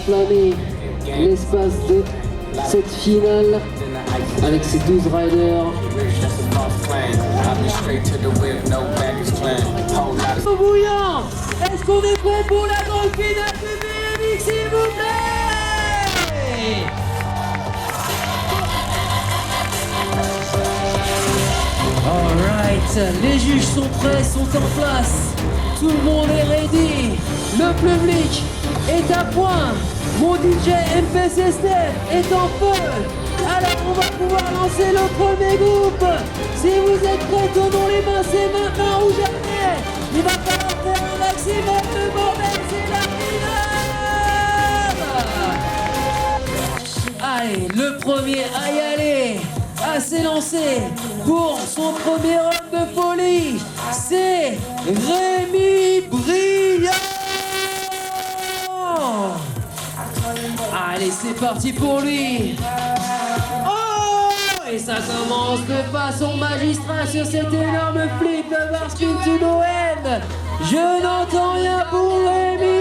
enflammer l'espace de cette finale avec ses 12 riders. Bouillant, est-ce qu'on est prêt pour la grande finale du BMX, s'il vous plaît? Alright, les juges sont prêts, sont en place. Tout le monde est ready. Le public est à point. Mon DJ MPC Steph est en feu. Alors on va pouvoir lancer le premier groupe. Si vous êtes prêts, donnons les mains, c'est maintenant ou jamais. Il va falloir faire un maximum de bordel, c'est la finale. Allez, le premier à y aller, à s'élancer pour son premier run de folie, c'est Rémi Briand. Allez, c'est parti pour lui. Oh, et ça commence de façon magistrale sur cet énorme flip de Barspin to no end. Je n'entends rien pour Rémi.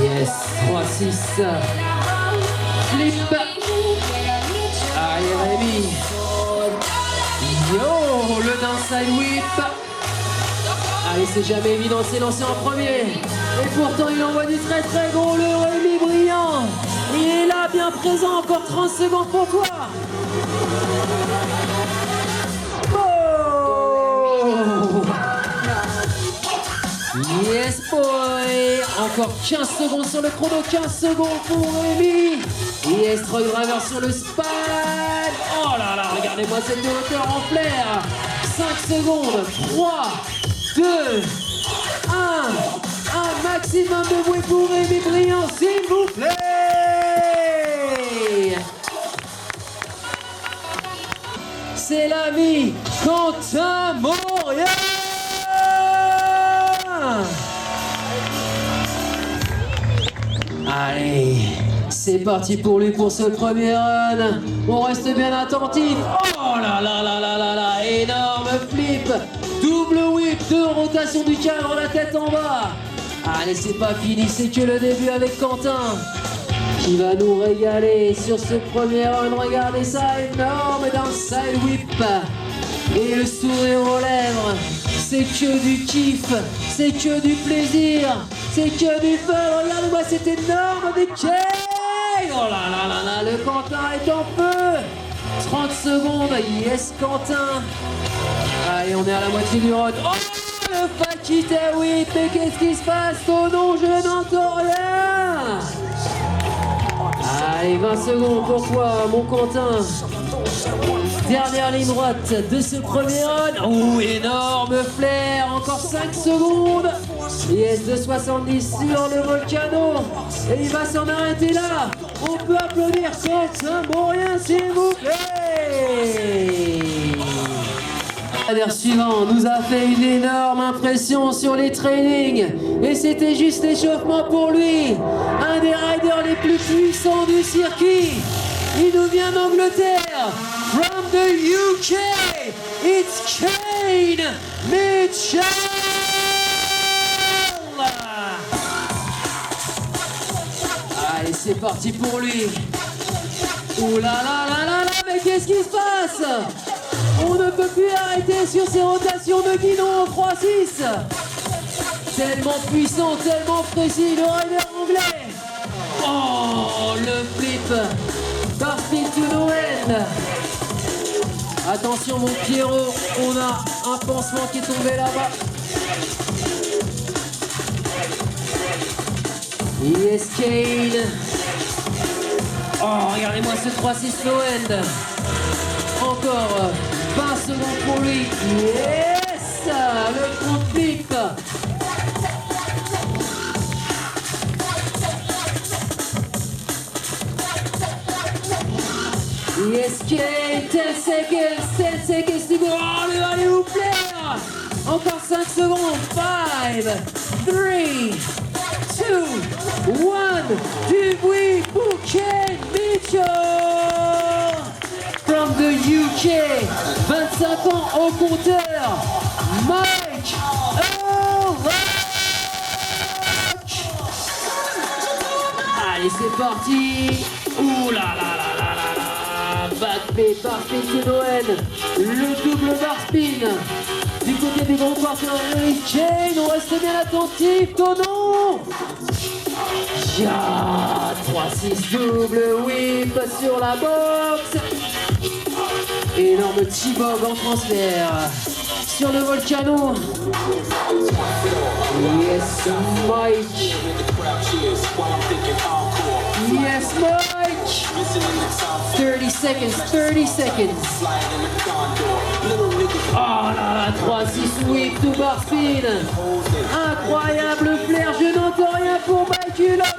Yes, 3-6. Flip. Allez, Rémi. Yo, le downside whip. Allez, c'est jamais évident de s'élancer en premier. Et pourtant, il envoie du très très gros, le Rémi Briand. Il est là, bien présent, encore 30 secondes pour toi. Oh! Yes, boy. Encore 15 secondes sur le chrono, 15 secondes pour Rémi. Yes, Troy Driver sur le span. Oh là là, regardez-moi cette hauteur en flair. 5 secondes, 3, 2, 1. Un maximum de bruit pour Rémi Briand, s'il vous plaît. C'est l'ami Quentin Moria. Allez, c'est parti pour lui pour ce premier run. On reste bien attentif. Oh là là là là là là, énorme flip. Double whip, 2 rotations du cadre, la tête en bas. Allez, c'est pas fini, c'est que le début avec Quentin qui va nous régaler sur ce premier run. Regardez ça, énorme downside whip et le sourire aux lèvres. C'est que du kiff, c'est que du plaisir, c'est que du fun. Regardez-moi cet énorme decay. Oh là là là là, le Quentin est en feu. 30 secondes, yes Quentin. Allez, on est à la moitié du run. Oh, le Fakita whip, mais qu'est-ce qui se passe? Oh non, je n'entends rien. Allez, 20 secondes pour toi, mon Quentin. Dernière ligne droite de ce premier run. Oh, énorme flair, encore 5 secondes. Yes, de 70 sur le Volcano. Et il va s'en arrêter là. On peut applaudir Quentin Moria, s'il vous plaît. Le rider suivant nous a fait une énorme impression sur les trainings et c'était juste l'échauffement pour lui. Un des riders les plus puissants du circuit. Il nous vient d'Angleterre. From the UK, it's Kane Mitchell. Allez, c'est parti pour lui. Ouh là là là là là, mais qu'est-ce qui se passe? On ne peut plus arrêter sur ces rotations de guidon en 3-6. Tellement puissant, tellement précis, le rider anglais. Oh, le flip. Barspin to no end. Attention mon Pierrot, on a un pansement qui est tombé là-bas. Yes, Kane. Oh, regardez-moi ce 3-6 low end. Encore 20 secondes pour lui. Yes, le front flip. Yes, Kane, 10 seconds to go. Oh, le alley-oop flair. Encore 5 secondes. 5, 3, 2, 1. Du bruit pour Kane Mitchell. From the UK, 25 ans au compteur, Mike O'Reilly. Allez, c'est parti. Ouh là là là là là là. Backflip, bar spin to Noël. Le double bar spin. Du côté des gros partenaires, Harry Kane, on reste bien attentif. Tonon. Ya, 3-6 double whip sur la boxe. Énorme T-Bog en transfert sur le Volcano. Yes, Mike. Yes, Mike. 30 seconds, 30 seconds. Oh là là, 3-6 whip to bar spin. Incroyable flair, je n'entends rien pour Mike Hulot.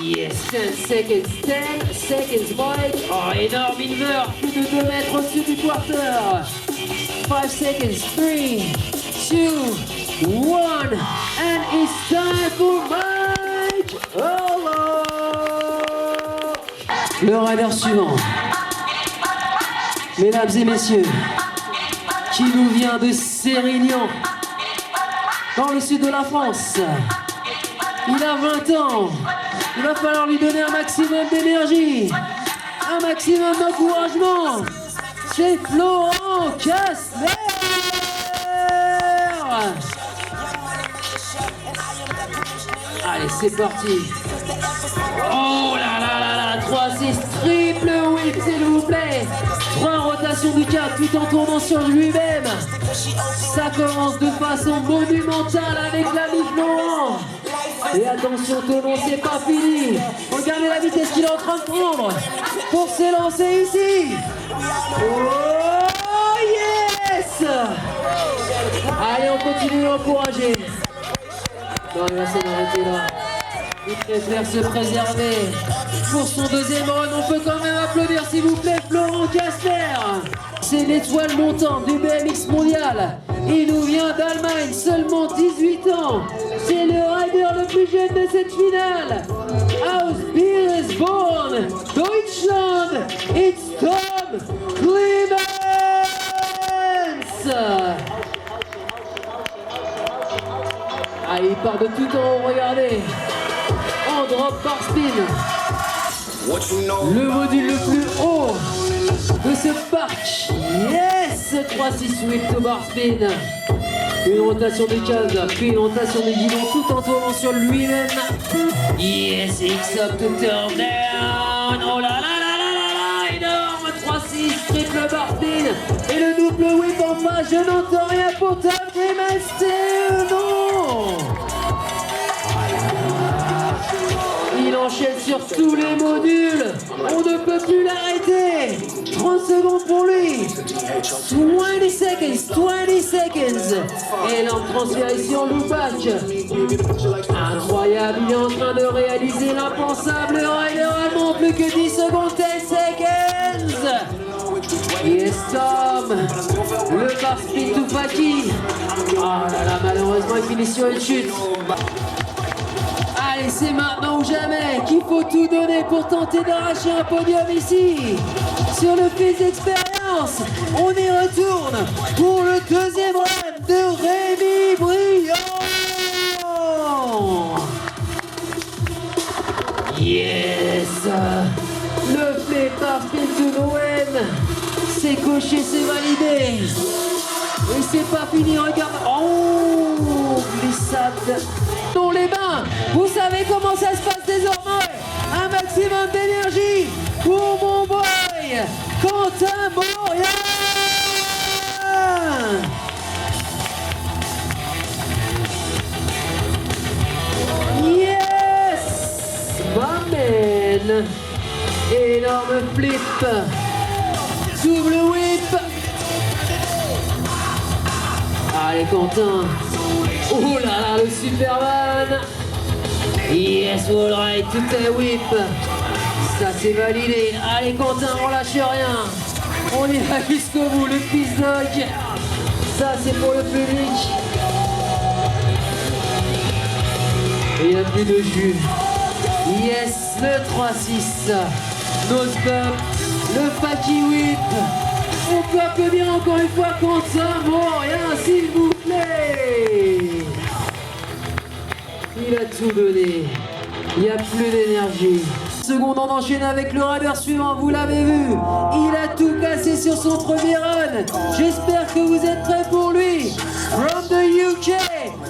Yes, 10 seconds, 10 seconds, Mike. Oh, énorme inver, plus de 2 mètres au-dessus du quarter. 5 seconds, 3, 2, 1, and it's time for Mike Hulot. Le rider suivant, mesdames et messieurs, qui nous vient de Sérignan, dans le sud de la France. Il a 20 ans. Il va falloir lui donner un maximum d'énergie, un maximum d'encouragement. C'est Florent Kastner. Allez, c'est parti. Oh là là là là, 3-6 triple whip, s'il vous plaît. 3 rotations du 4 tout en tournant sur lui-même. Ça commence de façon monumentale avec l'ami Florent. Et attention, Tonon, c'est pas fini. Regardez la vitesse qu'il est en train de prendre pour s'élancer ici. Oh yes! Allez, on continue à encourager. Non, il va s'arrêter là. Il préfère se préserver. Pour son deuxième run, on peut quand même applaudir, s'il vous plaît, Florent Kastner. C'est l'étoile montante du BMX mondial. Il nous vient d'Allemagne, seulement 18 ans. C'est le rider le plus jeune de cette finale. Aus Biresborn, Deutschland, it's Tom Clemens. Ah, il part de tout en haut, regardez. En drop bar spin. Le module le plus haut de ce parc. Yes, 3-6 whip to bar spin. Une rotation de case, puis une rotation de guidon tout en tournant sur lui-même. Yes, X up to turn down. Oh là là là là là là, énorme 3-6 triple bar spin. Et le double whip en face, je n'entends rien pour Tom Clemens. Non. Il enchaîne sur tous les modules. On ne peut plus l'arrêter. 30 secondes pour lui. 20 seconds, 20 seconds. Énorme transfert ici en loopback. Incroyable, il est en train de réaliser l'impensable. Le rider allemand, plus que 10 secondes, 10 seconds. Yes, Tom. Le bar spin to Faki. Ah là là, malheureusement, il finit sur une chute. Allez, c'est maintenant ou jamais qu'il faut tout donner pour tenter d'arracher un podium ici. Sur le Fils Expérience, on y retourne pour le deuxième run de Rémi Briand. Yes. Le flip par spin to Noël. C'est coché, c'est validé. Et c'est pas fini, regarde. Oh, glissade dans les mains. Vous savez comment ça se passe désormais. Un maximum d'énergie pour mon boy Quentin Boria. Yes, my man. Énorme flip. Double whip. Allez, Quentin. Oh là là, le Superman. Yes, all right, tout est whip. Ça, c'est validé. Allez, Quentin, on lâche rien. On y va jusqu'au bout, le Peace Dog. Ça, c'est pour le public. Et il n'y a plus de jus. Yes, le 3-6. Non-stop. Le Faki Whip. On peut applaudir encore une fois Quentin Boria, s'il vous plaît. Il a tout donné. Il n'y a plus d'énergie. Seconde, on enchaîne avec le rider suivant, vous l'avez vu. Il a tout cassé sur son premier run. J'espère que vous êtes prêts pour lui. From the UK,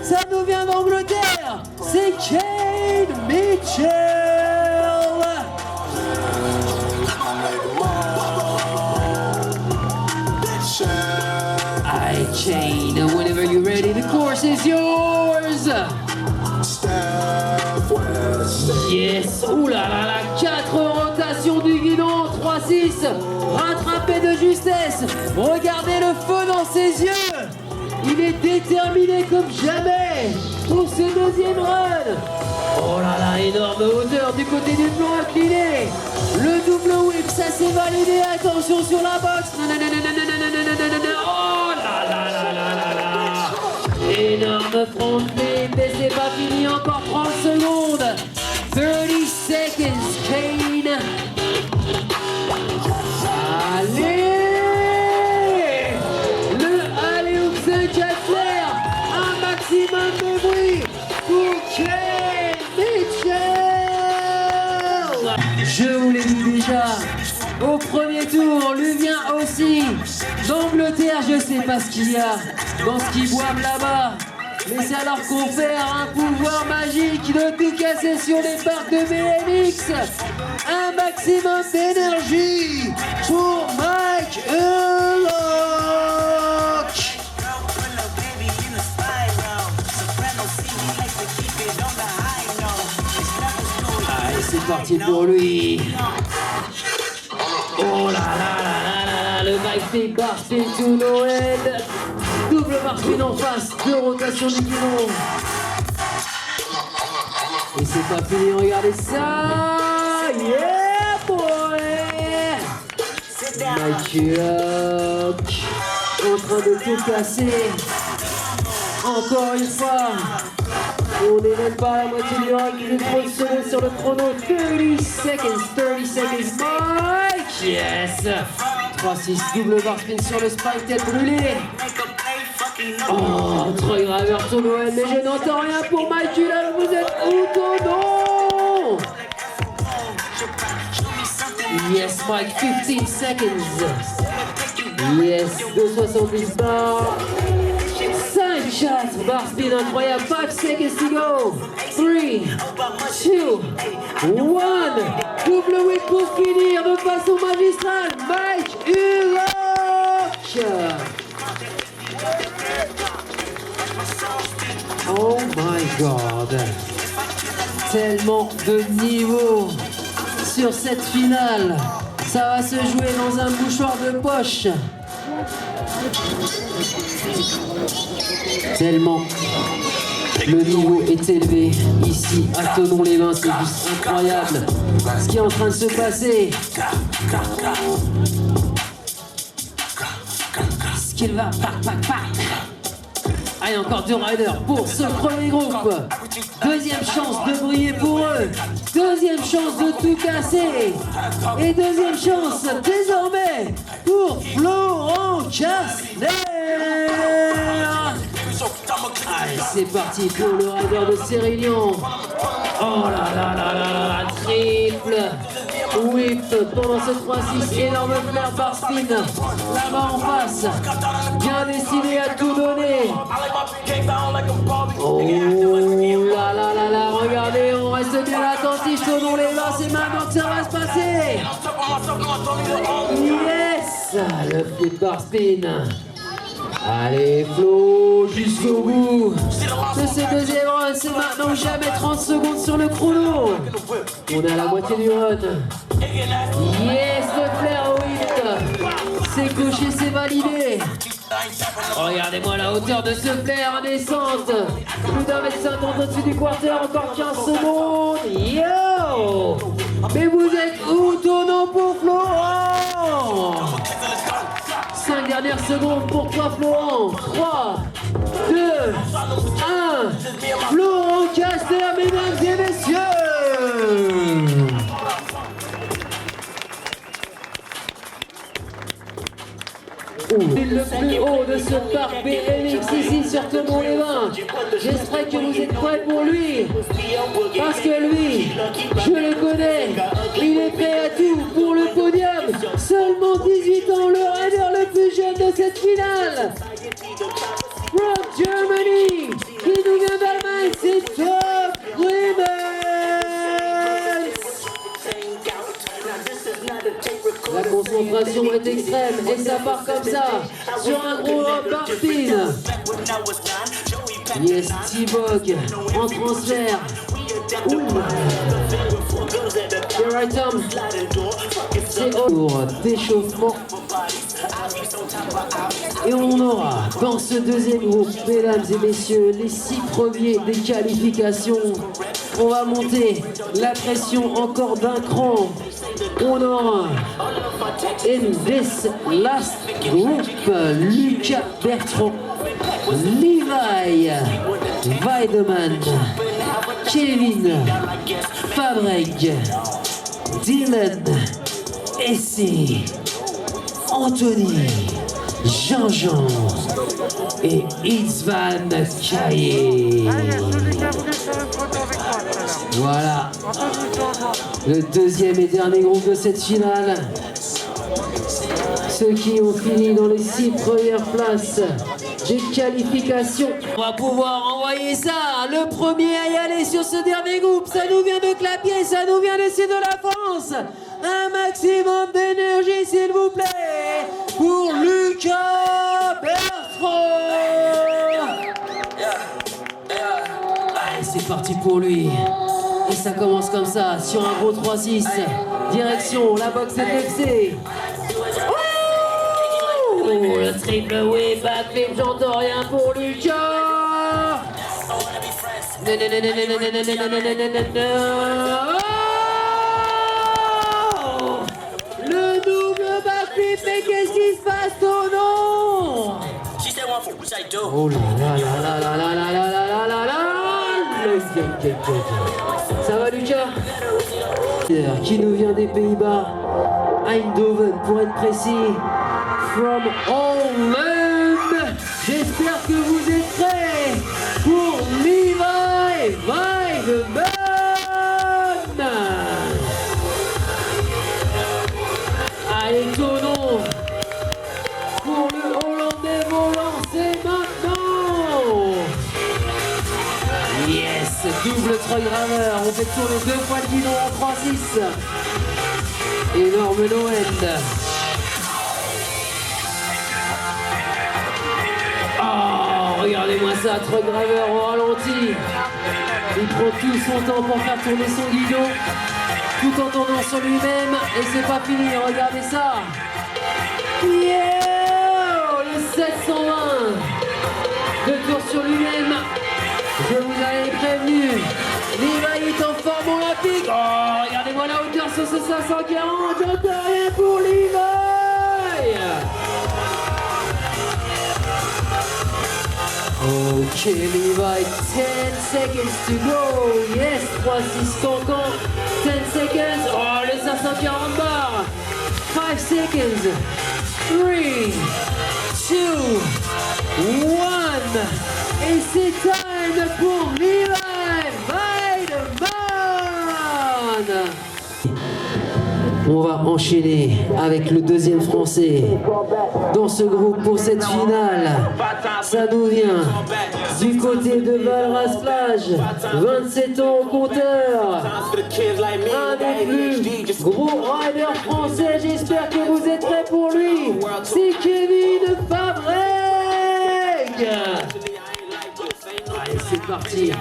ça nous vient d'Angleterre. C'est Kane Mitchell. Alright, Kane, whenever you're ready, the course is yours. Yes, oulala, 4 rotations du guidon, 3-6, rattrapé de justesse. Regardez le feu dans ses yeux. Il est déterminé comme jamais pour ce deuxième run. Oh là là, énorme hauteur du côté du plan incliné. Le double whip, ça s'est validé. Attention sur la boxe. Oh là là là là là là. Énorme front flip et c'est pas fini, encore 30 secondes. 30 seconds, Kane. Allez! Le alley-oop de Kessler. Un maximum de bruit pour Kane Mitchell. Je vous l'ai dit déjà. Au premier tour, lui vient aussi d'Angleterre, je sais pas ce qu'il y a dans ce qu'ils boivent là-bas, mais ça leur confère un pouvoir magique de tout casser sur les parcs de BMX. Un maximum d'énergie pour Mike Ullock. Allez, c'est parti pour lui. Oh là là là là là là, le bike flip bar spin to no end. Double bar spin en face, 2 rotations du guidon. Et c'est pas fini, regardez ça. Yeah boy. Mike Ullock en train de tout casser. Encore une fois. On n'est même pas à la moitié du round, il est 30 secondes sur le chrono. 30 seconds, Mike. Yes. 3-6, double bar spin sur le spike, tête brûlée. Oh, Troy Driver sur Noël, mais je n'entends rien pour Mike Ullock, vous êtes autonome. Yes, Mike, 15 seconds. Yes, 2,70 bars. 5 shots, bar spin incroyable, 5 seconds to go. 3, 2, 1. Double whip pour finir de façon magistrale, Mike Ullock. Oh my god. Tellement de niveau sur cette finale. Ça va se jouer dans un mouchoir de poche. Tellement le niveau est élevé ici à Thonon-les-Bains, c'est juste incroyable ce qui est en train de se passer. Ce qu'il va Allez, encore 2 riders pour ce premier groupe. Deuxième chance de briller pour eux. Deuxième chance de tout casser. Et deuxième chance désormais pour Florent Kessler. Allez, c'est parti pour le rider de Cérilion. Oh là là là là là, triple whip pendant ce 3-6, énorme flair par spin. Là-bas en face, bien décidé à tout donner. Oh là là là là, regardez, on reste bien attentif, Thonon-les-Bains, c'est maintenant que ça va se passer. Yes, le flip par spin. Allez Flo, jusqu'au bout de ce deuxième run, c'est maintenant ou jamais, 30 secondes sur le chrono. On est à la moitié du run. Yes, le flair whip. C'est coché, c'est validé. Regardez-moi la hauteur de ce flair en descente. Plus d'1m50 au-dessus du quarter, encore 15 secondes. Yo! Mais vous êtes où, Thonon pour Florent? 5 dernières secondes pour toi, Florent. 3, 2, 1. Florent Kessler, mesdames et messieurs. Le plus haut de ce parc BMX ici sur Thonon-les-Bains. J'espère que vous êtes prêts pour lui. pirouette extrême et ça part comme ça sur un gros bar spin. Yes, T-Bog en transfert. Ouh. The right arm. C'est pour d'échauffement. Et on aura dans ce deuxième groupe, mesdames et messieurs, les 6 premiers des qualifications. On va monter la pression encore d'un cran. On aura in this last group Lucas Bertrand, Levi Weideman, Kevin Fabreg, Dylan Essy, Anthony, Jean-Jean et Itzvan Kaye. Voilà le deuxième et dernier groupe de cette finale. Ceux qui ont fini dans les 6 premières places des qualifications. On va pouvoir envoyer ça. Le premier à y aller sur ce dernier groupe, ça nous vient de Clapier, ça nous vient d'ici de la France. Un maximum d'énergie, s'il vous plaît, pour Lucas Bertrand. Allez, c'est parti pour lui. Et ça commence comme ça, sur un gros 3-6. Direction la boxe FC. Oh, le triple whip, backflip, j'entends rien pour Lucas. Le double backflip, mais qu'est-ce qui se passe, Tonon? Oh là là là là là là là là là là. Ça va, Lucas? Qui nous vient des Pays-Bas, Eindhoven pour être précis. From Holland. J'espère que vous êtes prêts pour Levi Weideman. Allez, Tonon. Pour le Hollandais volant, c'est maintenant. Yes, double truck driver. On fait tourner 2 fois le guidon en 3-6. Énorme no-end. Oh, regardez-moi ça, truck driver au ralenti. Il prend tout son temps pour faire tourner son guidon, tout en tournant sur lui-même. Et c'est pas fini, regardez ça. Yeah, le 720. 2 tours sur lui-même. Je vous avais prévenu. Levi est en forme olympique. Oh, regardez-moi la hauteur sur ce 540. J'entends rien pour Levi. Ok, Levi, 10 seconds to go. Yes, 3-6 cancan. 10 seconds. Oh, le 540 bar. 5 seconds. 3, 2, 1. Et c'est time pour Levi Weideman. On va enchaîner avec le deuxième français dans ce groupe pour cette finale. Ça nous vient du côté de Valras-Plage, 27 ans au compteur. Un des plus gros riders français, j'espère que vous êtes prêts pour lui. C'est Kevin Fabreg. Allez, c'est parti.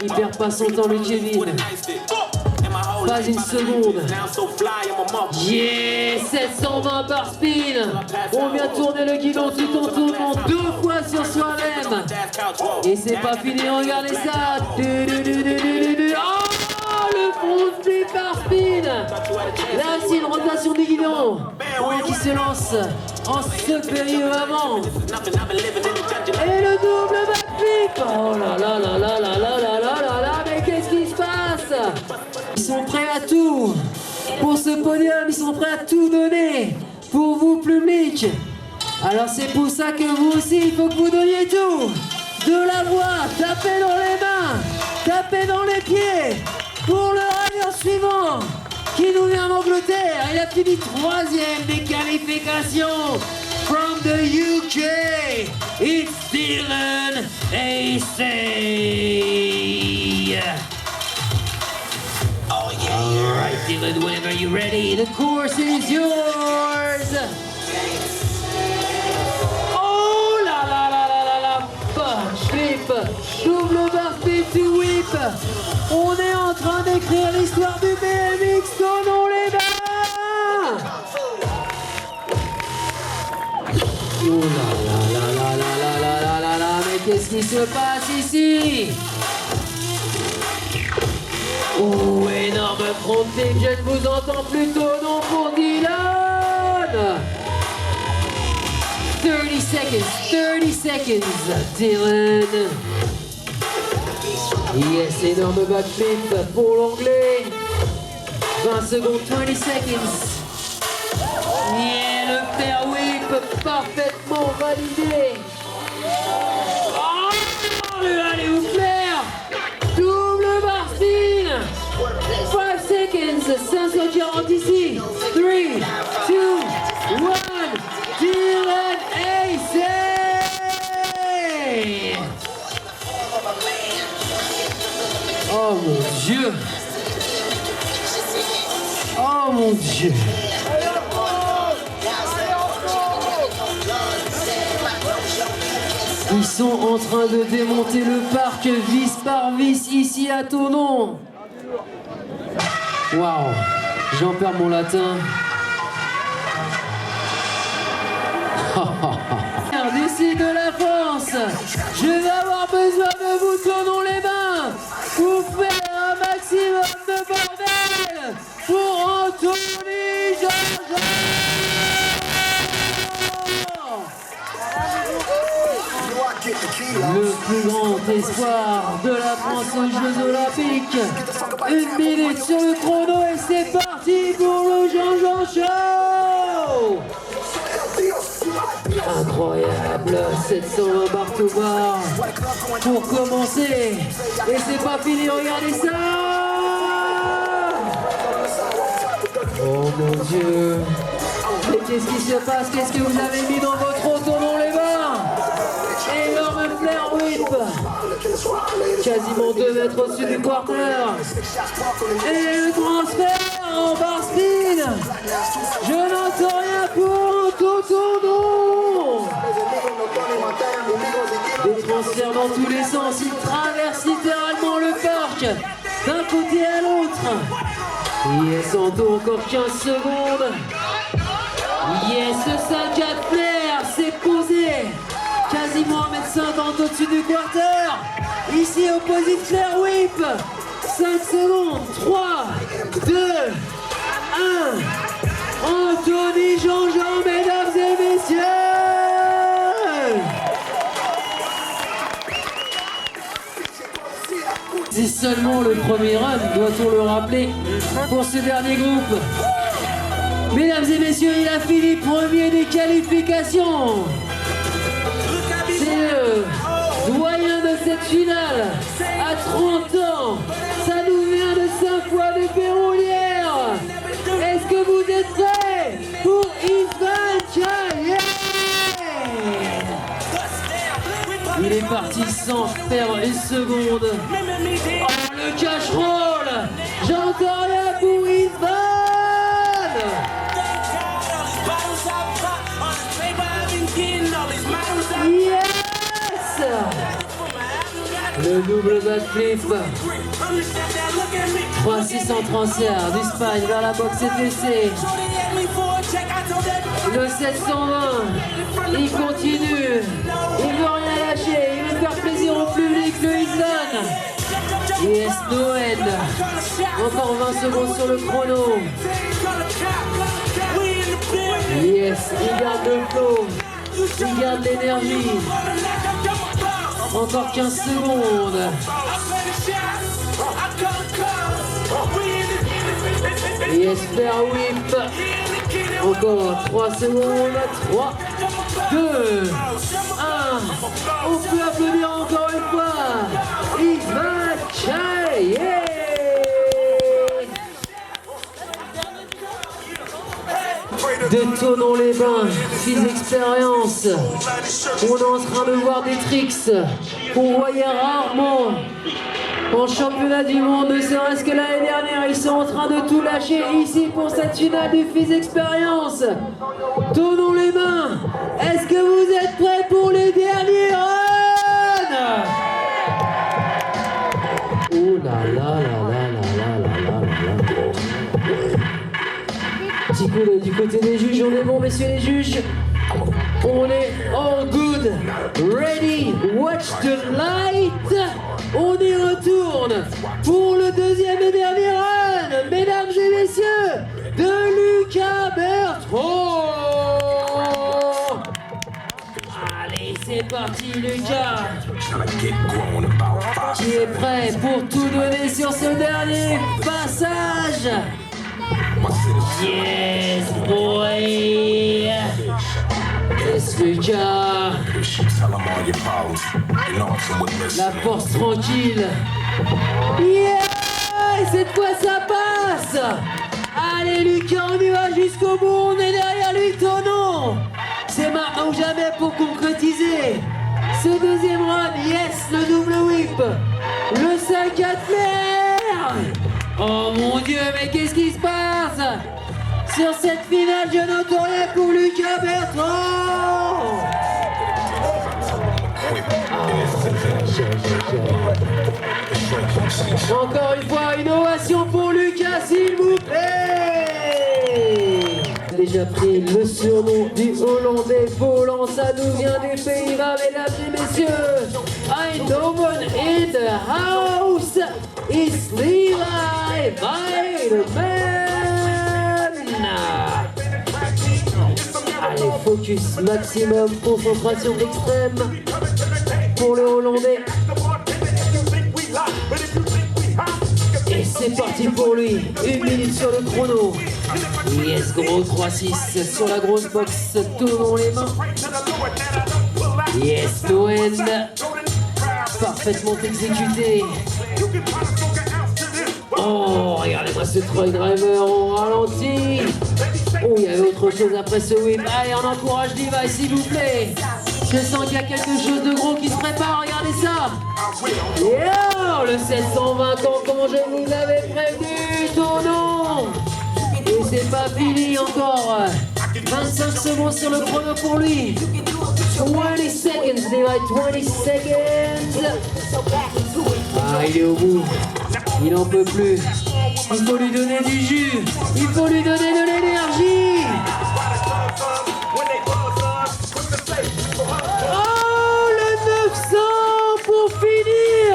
Il perd pas son temps, le Kevin. Pas une seconde. Yeah, 720 par spin. On vient tourner le guidon tout en tournant 2 fois sur soi-même. Et c'est pas fini, regardez ça. Oh, le front flip par spin. Là, c'est une rotation du guidon. Qui se lance en ce période avant. Et le double backflip. Oh là là là là là là là là là là. Mais qu'est-ce qui se passe? Ils sont prêts à tout pour ce podium, ils sont prêts à tout donner pour vous, public. Alors c'est pour ça que vous aussi, il faut que vous donniez tout. De la voix, tapez dans les mains, tapez dans les pieds pour le rider suivant qui nous vient d'Angleterre. Il a fini 3e des qualifications. From the UK, it's Dylan Essy. All right, Dylan, whenever you're ready, the course is yours. flip. On est en train d'écrire l'histoire du BMX. Donnons les mains. Oh là là là là là là là là là là, mais qu'est-ce qui se passe ici? Oh, énorme front flip, je ne vous entends plus, non pour Dylan. 30 seconds, Dylan. Yes, énorme backflip pour l'anglais. 20 secondes, 20 seconds. Yeah, le fair whip parfaitement validé. Oh, le allez-vous faire. Double bar spin. 5 seconds, 540 ici. 3, 2, 1. Dylan Ace! Oh mon Dieu! Oh mon Dieu! Ils sont en train de démonter le parc vis par vis ici à Thonon. Waouh! J'en perds mon latin. D'ici de la France, je vais avoir besoin de vous, tournons les mains pour faire un maximum de bordel pour Anthony Jean-Jean. Le plus grand espoir de la France aux Jeux Olympiques. 1 minute sur le chrono et c'est parti pour le Jean-Jean Show. Incroyable, 720 bar to bar pour commencer. Et c'est pas fini, regardez ça. Oh mon Dieu. Mais qu'est-ce qui se passe? Qu'est-ce que vous avez mis dans votre auto dans les mains? Énorme flare whip. Quasiment 2 mètres au-dessus du quarter. Et le transfert en bar spin. Je n'entends rien pour Toto. Des transferts dans tous les sens, il traverse littéralement le parc d'un côté à l'autre. Yes, Anto, encore 15 secondes. Yes, le 5-4 flare, c'est posé. Quasiment 1m50 au-dessus du quarter. Ici, opposite flare whip. 5 secondes, 3, 2, 1. Anthony Jean-Jean, mesdames et messieurs. C'est seulement le premier run, doit-on le rappeler, pour ce dernier groupe. Mesdames et messieurs, il a fini premier des qualifications. C'est le doyen de cette finale. À 30 ans, ça nous vient de 5 fois de Péroulière. Est-ce que vous êtes prêts pour Isvan Chaye? Il est parti sans perdre une seconde. Oh, le cash roll. J'entends rien pour Isvan. Yes. Le double backflip. 3630 d'Espagne vers la boxe ETC. Le 720, il continue, il veut rien lâcher, il veut faire plaisir au public, le Islan. Yes, Noël, encore 20 secondes sur le chrono. Yes, il garde le flow, il garde l'énergie. Encore 15 secondes. Yes, fair whip. Encore 3 secondes. 3, 2, 1. On peut applaudir encore une fois. Isvan Chaye. Yeah. De Thonon-les-Bains, fils d'expérience. On est en train de voir des tricks qu'on voyait rarement en championnat du monde, ne serait-ce que l'année dernière. Ils sont en train de tout lâcher ici pour cette finale du fils d'expérience. Thonon-les-Bains, est-ce que vous êtes prêts pour les derniers runs? Ouh là là là là là là là là là. Petit coup d'œil du côté des juges, on est bon messieurs les juges. On est all good, ready, watch the light. On y retourne pour le deuxième et dernier run, mesdames et messieurs, de Lucas Bertrand. Allez, c'est parti Lucas, qui est prêt pour tout donner sur ce dernier passage. Yes, boy. Yes, Lucas. La force tranquille. Yeah. Cette fois ça passe. Allez Lucas, on y va jusqu'au bout. On est derrière lui, Tonon. C'est maintenant ou jamais pour concrétiser ce deuxième run. Yes, le double whip. Le 5 à terre. Oh mon Dieu, mais qu'est-ce qui se passe sur cette finale? Je n'entends rien pour Lucas Bertrand. Encore une fois, une ovation pour Lucas, s'il vous plaît. Déjà pris le surnom du Hollandais volant, ça nous vient des Pays-Bas, mesdames et messieurs. Eindhoven in the house is Levi Weideman. Allez, focus maximum, concentration extrême pour le Hollandais. Et c'est parti pour lui, 1 minute sur le chrono. Yes, gros 3-6 sur la grosse box, tournons les mains. Yes, no end. Parfaitement exécuté. Oh, regardez-moi ce truck driver en ralenti. Oh, il y avait autre chose après ce whip. Allez, on encourage Levi, s'il vous plaît. Je sens qu'il y a quelque chose de gros qui se prépare, regardez ça. Yeah, le 720 comme je vous avais prévenu, Tonon. Et c'est pas fini encore. 25 secondes sur le chrono pour lui. 20 seconds, Levi, 20 seconds. Ah, il est au bout. Il n'en peut plus. Il faut lui donner du jus. Il faut lui donner de l'énergie. Oh, le 900 pour finir.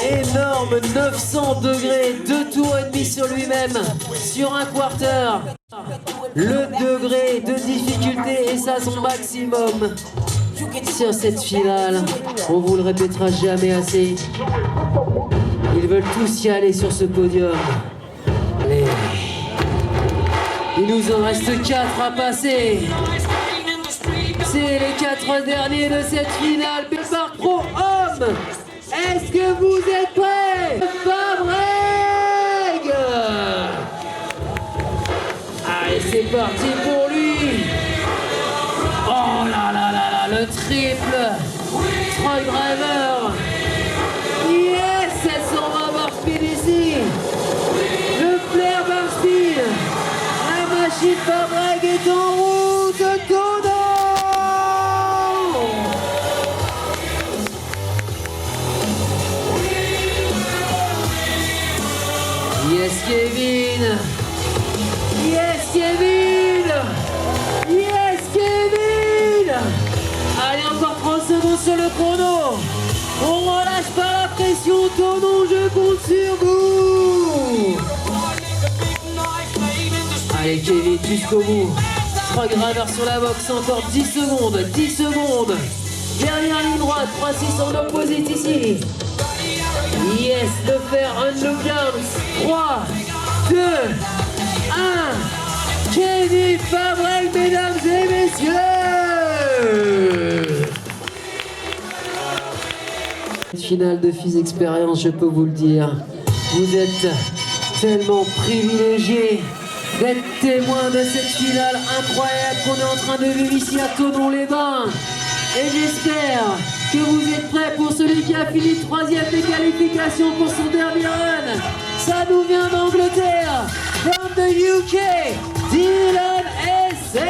Énorme 900 degrés, 2 tours et demi sur lui-même, sur un quarter. Le degré de difficulté est à son maximum sur cette finale. On vous le répétera jamais assez. Ils veulent tous y aller sur ce podium. Allez. Il nous en reste 4 à passer. C'est les 4 derniers de cette finale. Par Pro Homme. Est-ce que vous êtes prêts? Fabreg. Allez, c'est parti pour lui. Oh là là là là, le triple truck driver. Yes, 720 bar speed ici. Le flair bar speed. La machine Fabreg est en route. Tonon. Yes, Kevin. Yes, Kevin. Yes, Kevin. Allez, encore 30 secondes sur le chrono. On relâche pas la pression, Tonon, je compte sur vous. Allez, Kevin, jusqu'au bout. 3 graveurs sur la box, encore 10 secondes. 10 secondes. Dernière ligne droite, 3-6 en opposite ici. Yes, le faire un lockdown. 3, 2, 1. Kevin Fabreg, mesdames et messieurs. Finale de Fizz Experience, je peux vous le dire. Vous êtes tellement privilégiés d'être témoins de cette finale incroyable qu'on est en train de vivre ici à Thonon-les-Bains. Et j'espère que vous êtes prêts pour celui qui a fini 3e des qualifications pour son dernier run. Ça nous vient d'Angleterre, from the UK, Dylan Essay.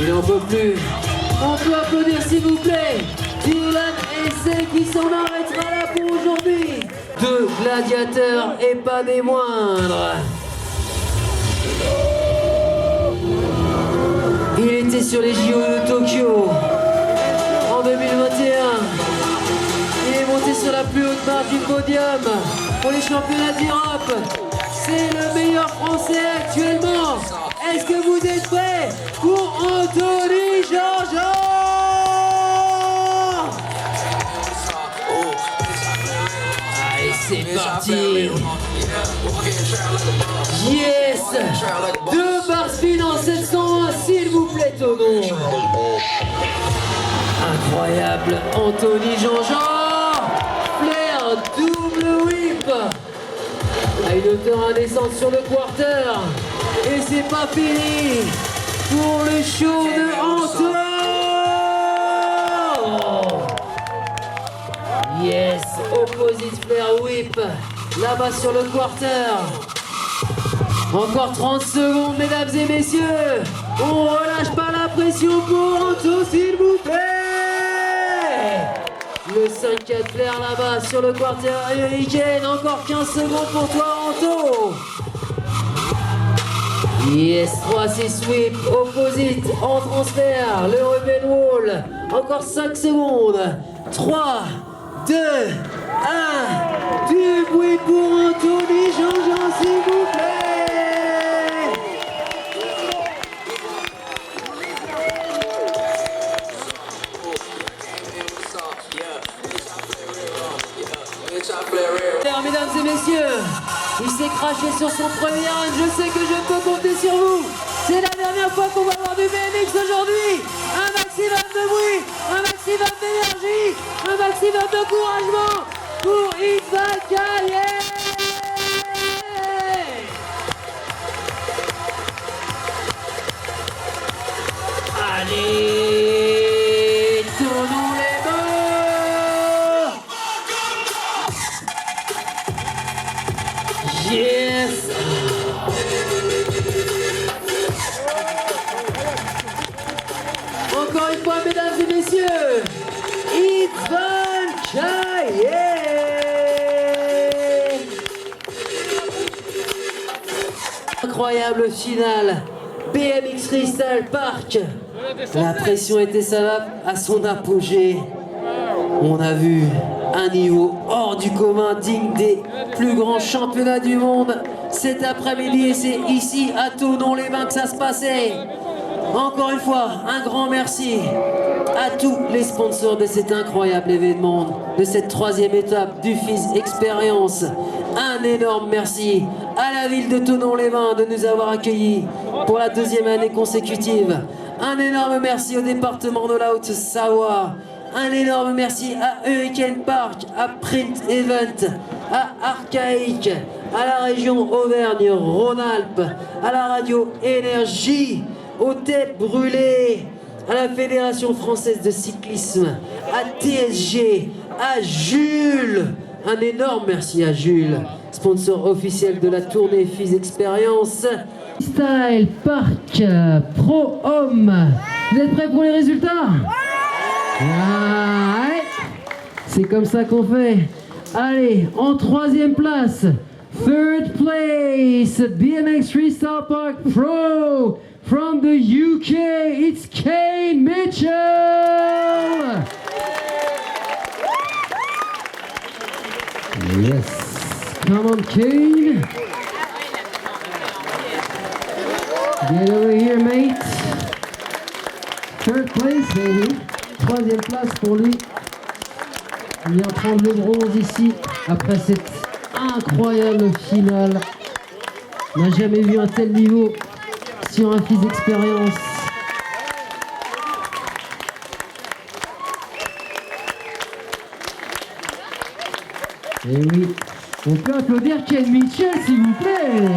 Il n'en peut plus. On peut applaudir s'il vous plaît. Dylan Essay qui s'en arrêtera là pour aujourd'hui. 2 gladiateurs et pas des moindres. Il était sur les JO de Tokyo en 2021. Il est monté sur la plus haute marche du podium pour les championnats d'Europe. C'est le meilleur français actuellement. Est-ce que vous êtes prêts pour Anthony Jean-Jean? Allez, c'est parti. Yes. 2 barres spin en 701, s'il vous plaît, Tonon. Incroyable, Anthony Jean-Jean. Flair, double whip. À une hauteur indécente sur le quarter. Et c'est pas fini pour le show de Anto. Yes, opposite Flair whip. Là-bas sur le quarter. Encore 30 secondes, mesdames et messieurs. On relâche pas la pression pour Anto, s'il vous plaît. Le 5-4 Flair là-bas sur le quarter Hurricane. Encore 15 secondes pour toi, Anto. Yes, 3-6 sweep, opposite, en transfert, le Rebel Wall. Encore 5 secondes. 3, 2, 1. Du bruit pour Anthony Jean-Jean, s'il vous plaît. Mesdames et messieurs, il s'est craché sur son premier run. Je sais que je peux compter sur vous. C'est la dernière fois qu'on va avoir du BMX aujourd'hui. Un maximum de bruit, un maximum d'énergie, un maximum d'encouragement pour Itzvaka. Allez, tournons les mains. Yes. Encore une fois, mesdames et messieurs, Itzvaka. Incroyable finale. BMX Freestyle Park. La pression était à son apogée. On a vu un niveau hors du commun, digne des plus grands championnats du monde cet après-midi. Et c'est ici, à Thonon-les-Bains, que ça se passait. Encore une fois, un grand merci à tous les sponsors de cet incroyable événement, de cette 3e étape du FIS Experience. Un énorme merci à la ville de Thonon-les-Bains de nous avoir accueillis pour la 2e année consécutive. Un énorme merci au département de la Haute-Savoie. Un énorme merci à Hurricane Park, à Print Event, à Archaïque, à la région Auvergne-Rhône-Alpes, à la radio Énergie, aux Têtes Brûlées, à la Fédération Française de Cyclisme, à TSG, à Jules. Un énorme merci à Jules, sponsor officiel de la tournée FIS Experience. Style Park Pro Homme. Vous êtes prêts pour les résultats? Ouais. C'est comme ça qu'on fait. Allez, en 3e place, 3rd place, BMX Freestyle Park Pro from the UK, it's Kane Mitchell. Yes, come on Kane. Get over here, mate. 3rd place, baby. 3e place pour lui. Il vient prendre le bronze ici après cette incroyable finale. On n'a jamais vu un tel niveau sur un FIS Experience. Et oui, on peut applaudir Ken Mitchell, s'il vous plaît.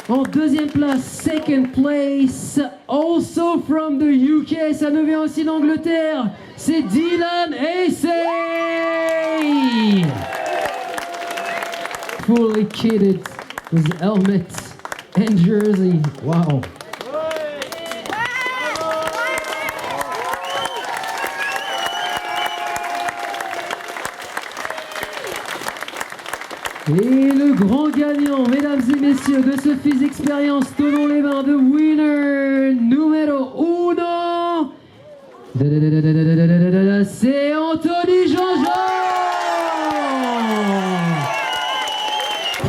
En 2e place, 2nd place, also from the UK, ça nous vient aussi d'Angleterre, c'est Dylan Essay. Fully kitted. with helmet and jersey. Wow. Et le grand gagnant, mesdames et messieurs, de ce Fizz Experience, tenons les mains de winner numéro 1. C'est Anthony Jean-Jean.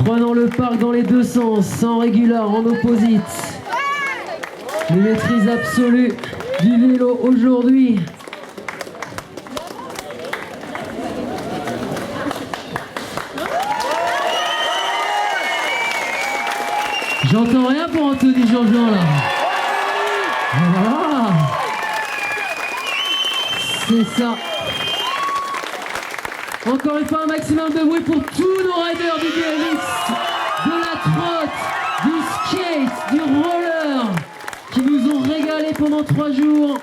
Prenant le parc dans les deux sens, sans régular, en opposite. Une maîtrise absolue du vélo aujourd'hui. J'entends rien pour Anthony Jean-Jean là. Voilà. C'est ça. Encore une fois, un maximum de bruit pour tous nos riders du BMX, de la trotte, du skate, du roller, qui nous ont régalé pendant 3 jours.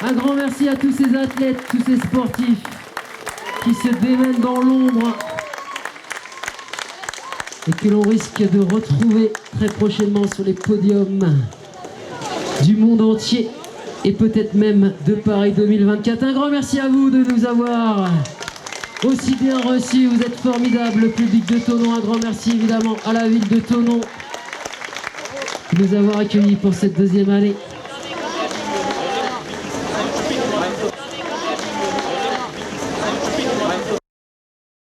Un grand merci à tous ces athlètes, tous ces sportifs qui se démènent dans l'ombre et que l'on risque de retrouver très prochainement sur les podiums du monde entier et peut-être même de Paris 2024. Un grand merci à vous de nous avoir aussi bien reçus. Vous êtes formidables, le public de Thonon. Un grand merci évidemment à la ville de Thonon de nous avoir accueillis pour cette 2e année.